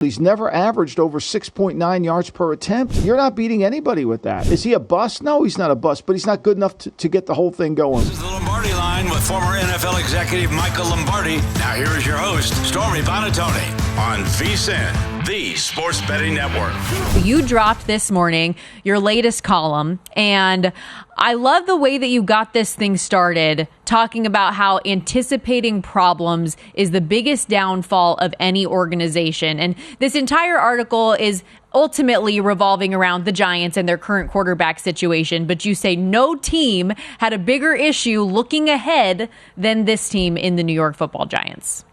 He's never averaged over 6.9 yards per attempt. You're not beating anybody with that. Is he a bust? No, he's not a bust, but he's not good enough to get the whole thing going. This is the Lombardi Line with former NFL executive Michael Lombardi. Now here is your host, Stormy Buonantony, on VSiN, the Sports Betting Network. You dropped this morning your latest column, and I love the way that you got this thing started, talking about how anticipating problems is the biggest downfall of any organization. And this entire article is ultimately revolving around the Giants and their current quarterback situation. But you say no team had a bigger issue looking ahead than this team in the New York Football Giants.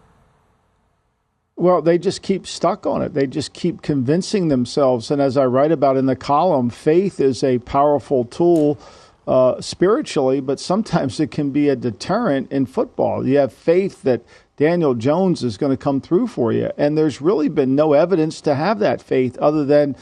Well, they just keep stuck on it. They just keep convincing themselves. And as I write about in the column, faith is a powerful tool spiritually, but sometimes it can be a deterrent in football. You have faith that Daniel Jones is going to come through for you. And there's really been no evidence to have that faith other than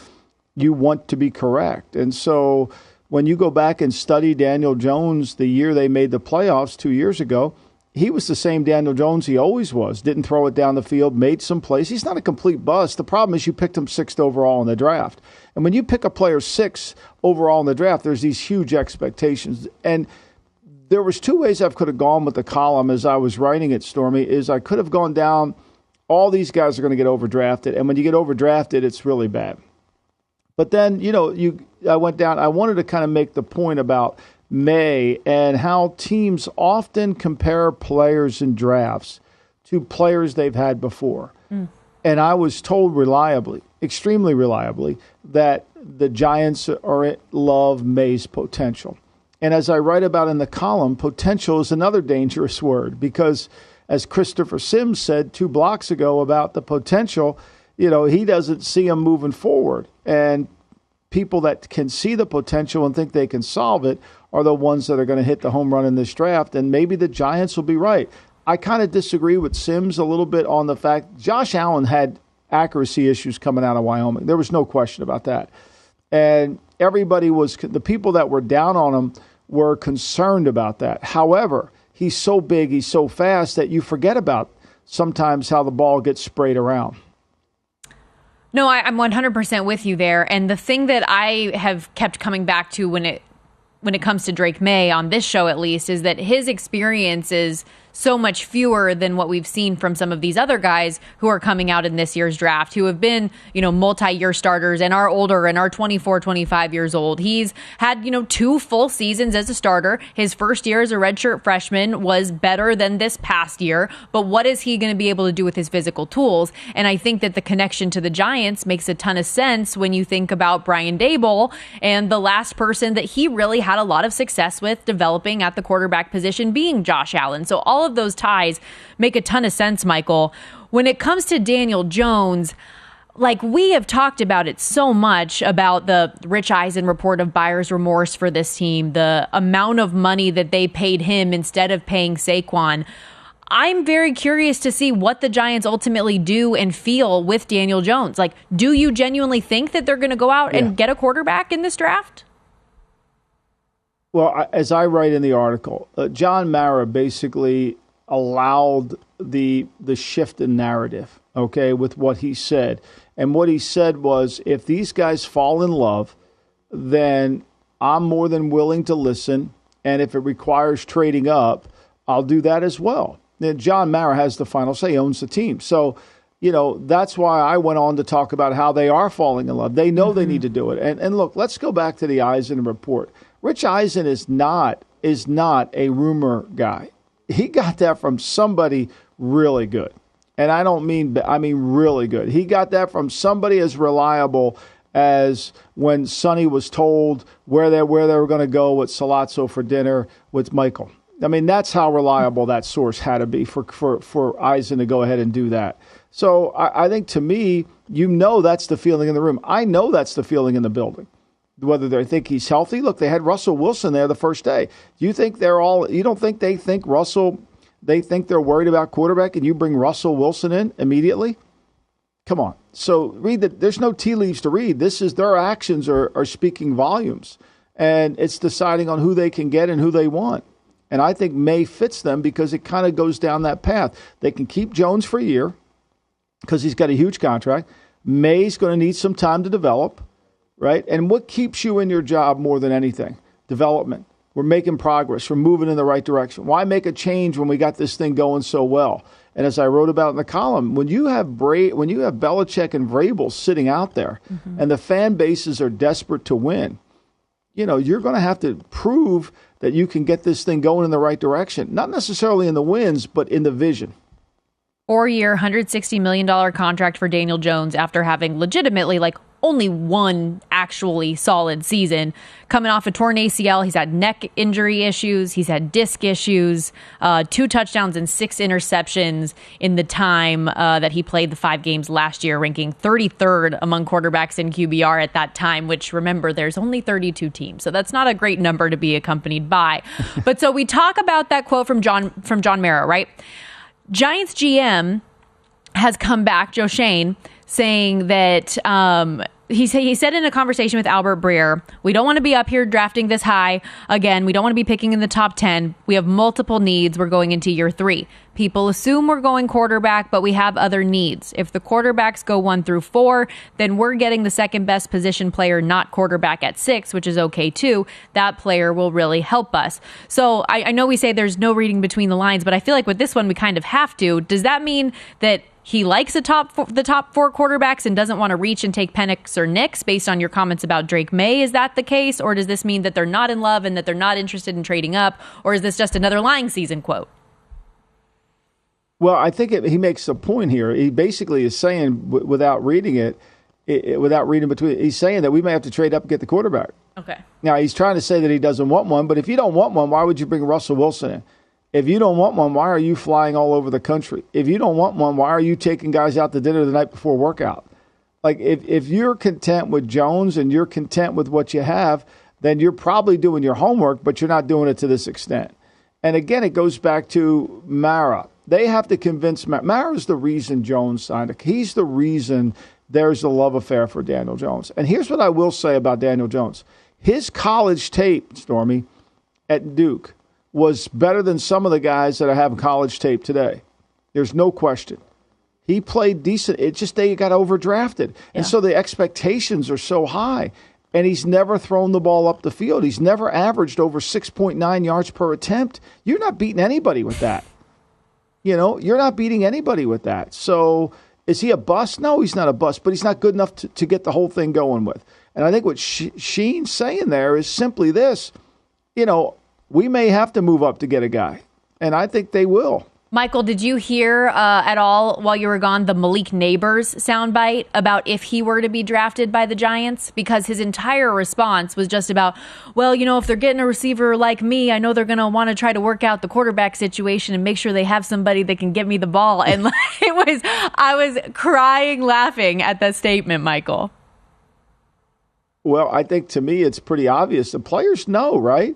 you want to be correct. And so when you go back and study Daniel Jones the year they made the playoffs 2 years ago, he was the same Daniel Jones he always was. Didn't throw it down the field, made some plays. He's not a complete bust. The problem is you picked him 6th overall in the draft. And when you pick a player 6th overall in the draft, there's these huge expectations. And there was 2 ways I could have gone with the column as I was writing it, Stormy, is I could have gone down, all these guys are going to get overdrafted. And when you get overdrafted, it's really bad. But then, I went down, I wanted to kind of make the point about Maye and how teams often compare players in drafts to players they've had before. And I was told reliably, extremely reliably, that the Giants love Maye's potential. And as I write about in the column, potential is another dangerous word because, as Christopher Sims said 2 blocks ago about the potential, he doesn't see him moving forward. And people that can see the potential and think they can solve it are the ones that are going to hit the home run in this draft, and maybe the Giants will be right. I kind of disagree with Sims a little bit on the fact Josh Allen had accuracy issues coming out of Wyoming. There was no question about that. And the people that were down on him were concerned about that. However, he's so big, he's so fast that you forget about sometimes how the ball gets sprayed around. No, I'm 100% with you there. And the thing that I have kept coming back to when it comes to Drake Maye, on this show at least, is that his experience is so much fewer than what we've seen from some of these other guys who are coming out in this year's draft, who have been, multi-year starters and are older and are 24, 25 years old. He's had, 2 full seasons as a starter. His first year as a redshirt freshman was better than this past year. But what is he going to be able to do with his physical tools? And I think that the connection to the Giants makes a ton of sense when you think about Brian Daboll and the last person that he really had a lot of success with developing at the quarterback position being Josh Allen. So all of those ties make a ton of sense, Michael. When it comes to Daniel Jones, we have talked about it so much, about the Rich Eisen report of buyer's remorse for this team, the amount of money that they paid him instead of paying Saquon. I'm very curious to see what the Giants ultimately do and feel with Daniel Jones. Do you genuinely think that they're going to go out and get a quarterback in this draft? Well, as I write in the article, John Mara basically allowed the shift in narrative, with what he said. And what he said was, if these guys fall in love, then I'm more than willing to listen. And if it requires trading up, I'll do that as well. Then John Mara has the final say, owns the team. So, that's why I went on to talk about how they are falling in love. They know they need to do it. And look, let's go back to the Eisen report. Rich Eisen is not a rumor guy. He got that from somebody really good. And I mean really good. He got that from somebody as reliable as when Sonny was told where they were going to go with Salazzo for dinner with Michael. I mean, that's how reliable that source had to be for Eisen to go ahead and do that. So I think, to me, that's the feeling in the room. I know that's the feeling in the building. Whether they think he's healthy. Look, they had Russell Wilson there the first day. You don't think they think they think they're worried about quarterback and you bring Russell Wilson in immediately? Come on. So read that. There's no tea leaves to read. Their actions are speaking volumes, and it's deciding on who they can get and who they want. And I think Maye fits them because it kind of goes down that path. They can keep Jones for a year because he's got a huge contract. Maye's going to need some time to develop, right? And what keeps you in your job more than anything? Development. We're making progress. We're moving in the right direction. Why make a change when we got this thing going so well? And as I wrote about in the column, when you have Belichick and Vrabel sitting out there, and the fan bases are desperate to win, you're going to have to prove that you can get this thing going in the right direction. Not necessarily in the wins, but in the vision. 4-year, $160 million contract for Daniel Jones after having legitimately only one actually solid season. Coming off a torn ACL, he's had neck injury issues, he's had disc issues, 2 touchdowns and 6 interceptions in the time that he played the 5 games last year, ranking 33rd among quarterbacks in QBR at that time, which, remember, there's only 32 teams. So that's not a great number to be accompanied by. But so we talk about that quote from John Mara, right? Giants GM has come back, Joe Schoen, saying that he said in a conversation with Albert Breer, we don't want to be up here drafting this high. Again, we don't want to be picking in the top 10. We have multiple needs. We're going into year 3. People assume we're going quarterback, but we have other needs. If the quarterbacks go 1 through 4, then we're getting the second best position player, not quarterback, at 6, which is okay too. That player will really help us. So I know we say there's no reading between the lines, but I feel like with this one, we kind of have to. Does that mean that he likes the top 4 quarterbacks and doesn't want to reach and take Penix or Nix based on your comments about Drake Maye? Is that the case? Or does this mean that they're not in love and that they're not interested in trading up? Or is this just another lying season quote? Well, I think he makes a point here. He basically is saying, without reading it, without reading between, he's saying that we may have to trade up and get the quarterback. Okay. Now, he's trying to say that he doesn't want one, but if you don't want one, why would you bring Russell Wilson in? If you don't want one, why are you flying all over the country? If you don't want one, why are you taking guys out to dinner the night before workout? If you're content with Jones and you're content with what you have, then you're probably doing your homework, but you're not doing it to this extent. And again, it goes back to Mara. They have to convince Mara's the reason Jones signed it. He's the reason there's a love affair for Daniel Jones. And here's what I will say about Daniel Jones. His college tape, Stormy, at Duke was better than some of the guys that have college tape today. There's no question. He played decent. It's just they got overdrafted. Yeah. And so the expectations are so high. And he's never thrown the ball up the field. He's never averaged over 6.9 yards per attempt. You're not beating anybody with that. You're not beating anybody with that. So is he a bust? No, he's not a bust, but he's not good enough to get the whole thing going with. And I think what Sheen's saying there is simply this, we may have to move up to get a guy, and I think they will. Michael, did you hear at all while you were gone the Malik Neighbors soundbite about if he were to be drafted by the Giants? Because his entire response was just about, well, if they're getting a receiver like me, I know they're going to want to try to work out the quarterback situation and make sure they have somebody that can get me the ball. And I was crying laughing at that statement, Michael. Well, I think to me it's pretty obvious. The players know, right?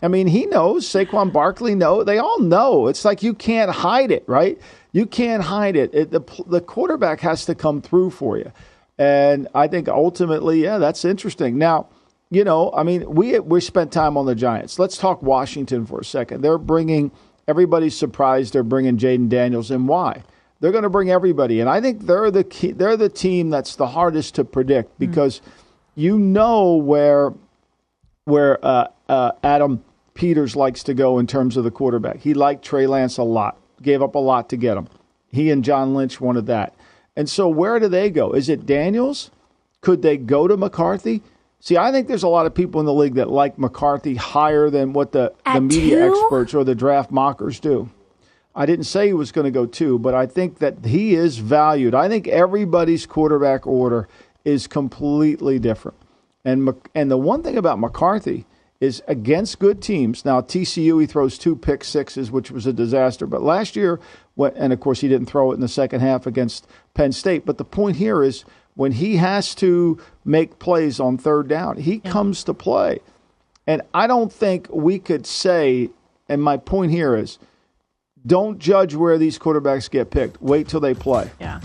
I mean, he knows. Saquon Barkley knows. They all know. It's like you can't hide it, right? You can't hide it. The quarterback has to come through for you. And I think ultimately, yeah, that's interesting. Now, we spent time on the Giants. Let's talk Washington for a second. Everybody's surprised they're bringing Jaden Daniels in. Why? They're going to bring everybody. And I think they're the team that's the hardest to predict because where Adam Peters likes to go in terms of the quarterback. He liked Trey Lance a lot, gave up a lot to get him. He and John Lynch wanted that. And so where do they go? Is it Daniels? Could they go to McCarthy? See, I think there's a lot of people in the league that like McCarthy higher than what the media experts or the draft mockers do. I didn't say he was going to go 2, but I think that he is valued. I think everybody's quarterback order is completely different. And the one thing about McCarthy is against good teams. Now, TCU, he throws 2 pick sixes, which was a disaster. But last year, and of course he didn't throw it in the second half against Penn State. But the point here is when he has to make plays on third down, he comes to play. And I don't think we could say, and my point here is, don't judge where these quarterbacks get picked. Wait till they play. Yeah.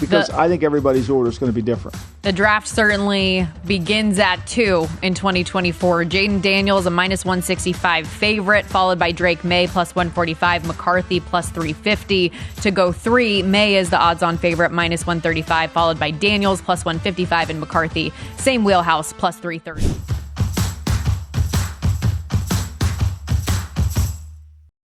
because I think everybody's order is going to be different. The draft certainly begins at 2 in 2024. Jaden Daniels, a minus 165 favorite, followed by Drake Maye, plus 145, McCarthy, plus 350. To go 3, Maye is the odds-on favorite, minus 135, followed by Daniels, plus 155, and McCarthy, same wheelhouse, plus 330.